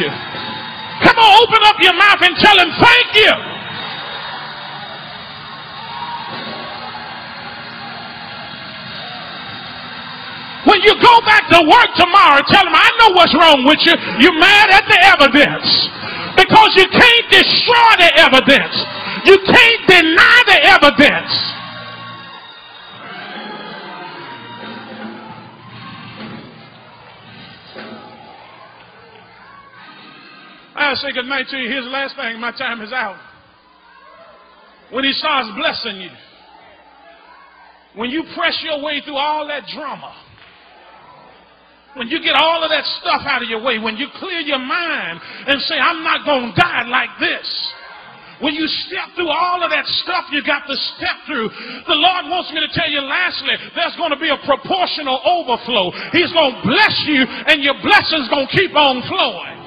you. Come on, open up your mouth and tell him thank you. When you go back to work tomorrow, tell him, I know what's wrong with you. You're mad at the evidence. Because you can't destroy the evidence. You can't deny the evidence. I'll say good night to you. Here's the last thing. My time is out. When he starts blessing you, when you press your way through all that drama, when you get all of that stuff out of your way, when you clear your mind and say, I'm not going to die like this. When you step through all of that stuff you got to step through, the Lord wants me to tell you lastly, there's going to be a proportional overflow. He's going to bless you and your blessing's going to keep on flowing.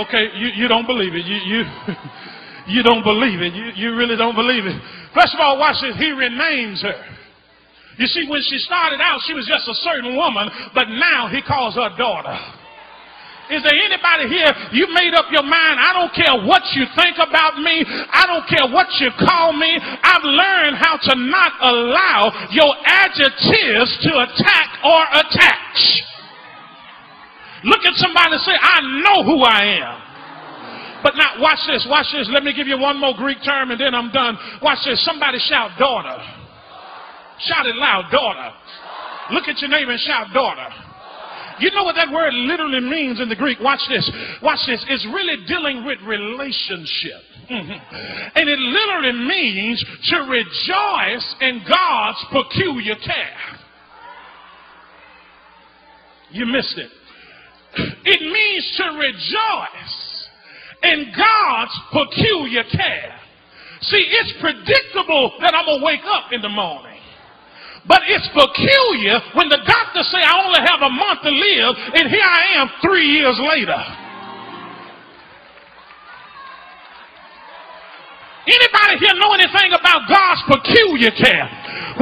Okay, you don't believe it. You don't believe it. You really don't believe it. First of all, watch this. He renames her. You see, when she started out, she was just a certain woman, but now he calls her daughter. Is there anybody here, you made up your mind, I don't care what you think about me, I don't care what you call me, I've learned how to not allow your adjectives to attack or attach. Look at somebody and say, I know who I am. But now, watch this, watch this. Let me give you one more Greek term and then I'm done. Watch this. Somebody shout daughter. Shout it loud, daughter. Look at your neighbor and shout daughter. You know what that word literally means in the Greek? Watch this. Watch this. It's really dealing with relationship. And it literally means to rejoice in God's peculiar care. You missed it. It means to rejoice in God's peculiar care. See, it's predictable that I'm going to wake up in the morning. But it's peculiar when the doctors say I only have a month to live, and here I am 3 years later. Anybody here know anything about God's peculiar care?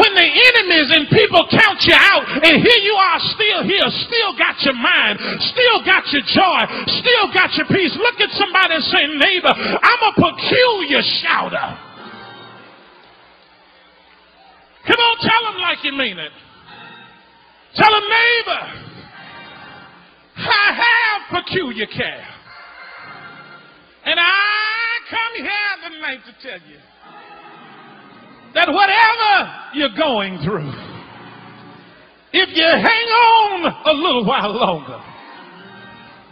When the enemies and people count you out, and here you are still here, still got your mind, still got your joy, still got your peace. Look at somebody and say, neighbor, I'm a peculiar shouter. Come on, tell them like you mean it. Tell them, neighbor, I have peculiar care. And I come here tonight to tell you that whatever you're going through, if you hang on a little while longer,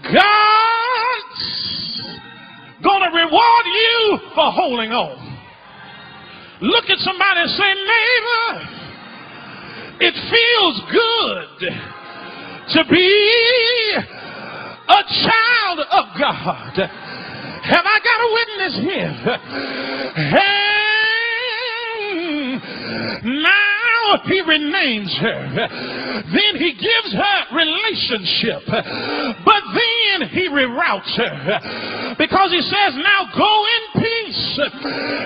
God's going to reward you for holding on. Look at somebody and say, neighbor, it feels good to be a child of God. Have I got a witness here? And now he renames her. Then he gives her relationship. But then he reroutes her. Because he says, now go in peace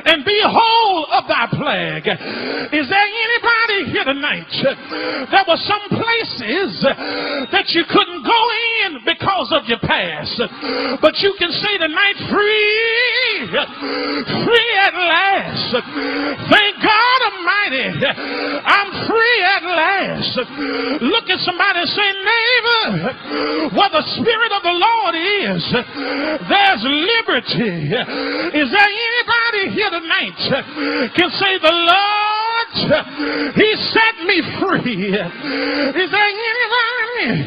and be whole of thy plague. Is there anybody here tonight? There were some places that you couldn't go in because of your past. But you can say tonight, free at last. Thank God Almighty, I'm free at last. Look at somebody and say, neighbor, where the Spirit of the Lord is, there's liberty. Is there anybody here tonight can say, the Lord, he set me free? Is there anybody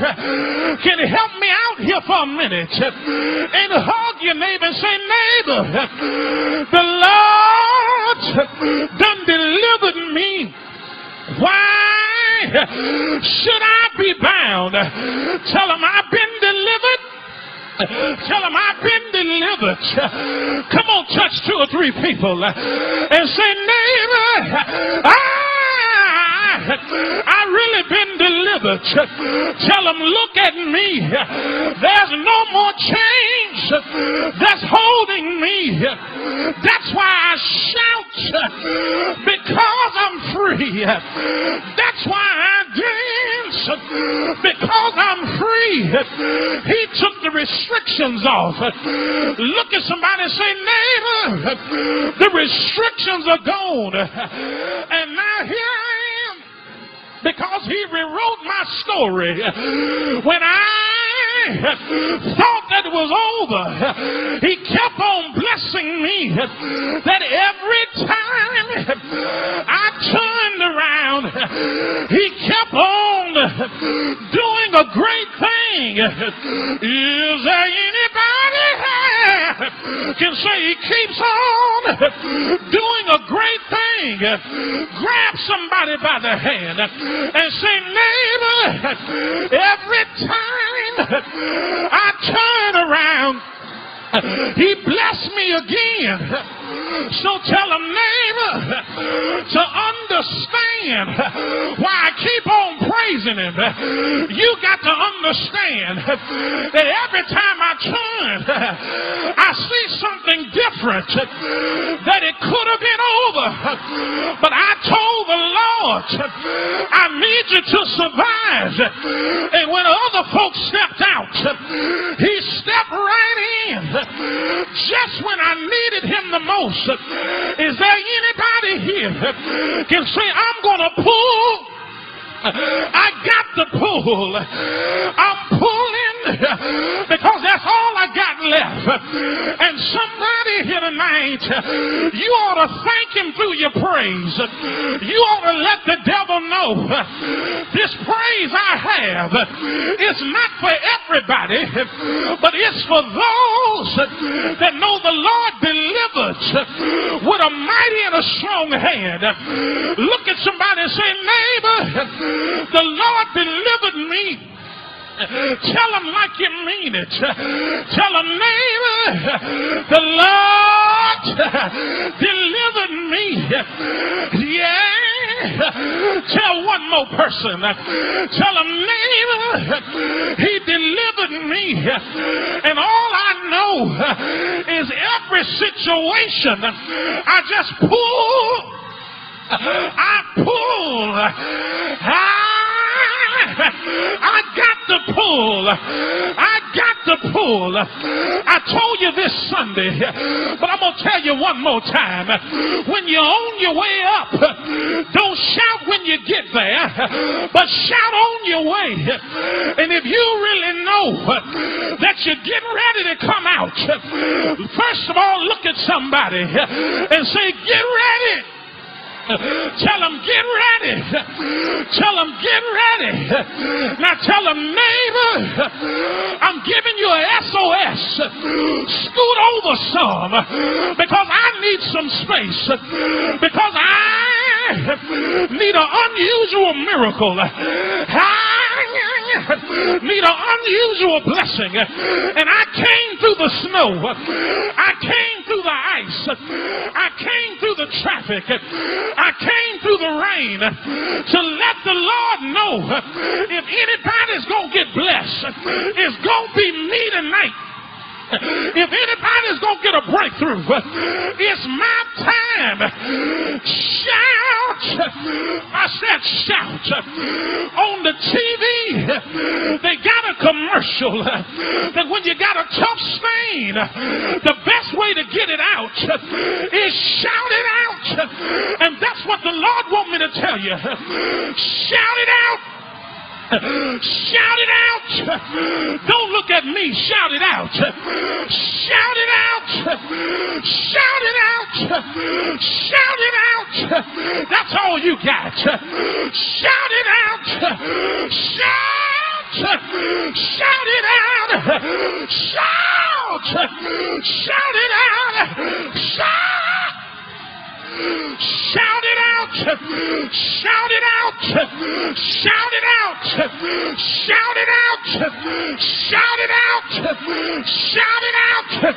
can help me out here for a minute and hug your neighbor and say, neighbor, the Lord done delivered me. Why should I be bound? Tell him I've been delivered. Tell them I've been delivered. Come on, touch 2 or 3 people and say, neighbor, I really been delivered. Tell them, look at me. There's no more change that's holding me. That's why I shout, because I'm free. That's why I dance because I'm free. He took the restrictions off. Look at somebody and say, neighbor, the restrictions are gone. And now here I am, because he rewrote my story. When I thought that it was over, he kept on blessing me, that every time I turned around, he kept on doing a great thing. Is there anybody can say he keeps on doing a great thing? Grab somebody by the hand and say, neighbor, every time I turn around, he blessed me again. So tell him, neighbor, to understand why I keep on praising him. You got to understand that every time I turn, I see something different, that it could have been over. But I told the Lord, I need you to survive. And when other folks stepped out, he stepped right in just when I needed him the most. Is there anybody here can say, I'm going to pull? I got to pull. I'm pulling because that's all I got left. And somebody here tonight, you ought to thank him through your praise. You ought to let the devil know this praise I have is not for everybody, but it's for those that know the Lord delivered with a mighty and a strong hand. Look at somebody and say, neighbor, the Lord delivered me. Tell them like you mean it. Tell them, neighbor, the Lord delivered me. Yeah. Tell one more person. Tell them, neighbor, he delivered me. And all I know is every situation I just pull. I pull. I got to pull. I got to pull. I told you this Sunday, but I'm going to tell you one more time. When you're on your way up, don't shout when you get there, but shout on your way. And if you really know that you're getting ready to come out, first of all, look at somebody and say, get ready. Tell them, get ready. Tell them, get ready. Now tell them, neighbor, I'm giving you an SOS. Scoot over some, because I need some space, because I need an unusual miracle. Need an unusual blessing. And I came through the snow. I came through the ice. I came through the traffic. I came through the rain to let the Lord know if anybody's going to get blessed, it's going to be me tonight. If anybody's going to get a breakthrough, it's my time. Shout. I said shout. On the TV, they got a commercial that when you got a tough stain, the best way to get it out is shout it out. And that's what the Lord wants me to tell you. Shout it out. Shout it out. Don't look at me. Shout it out. Shout it out. Shout it out. Shout it out. That's all you got. Shout it out. Shout. Shout it out. Shout. Shout it out. Shout. Shout it out! Shout it out! Shout it out! Shout it out! Shout it out! Shout it out!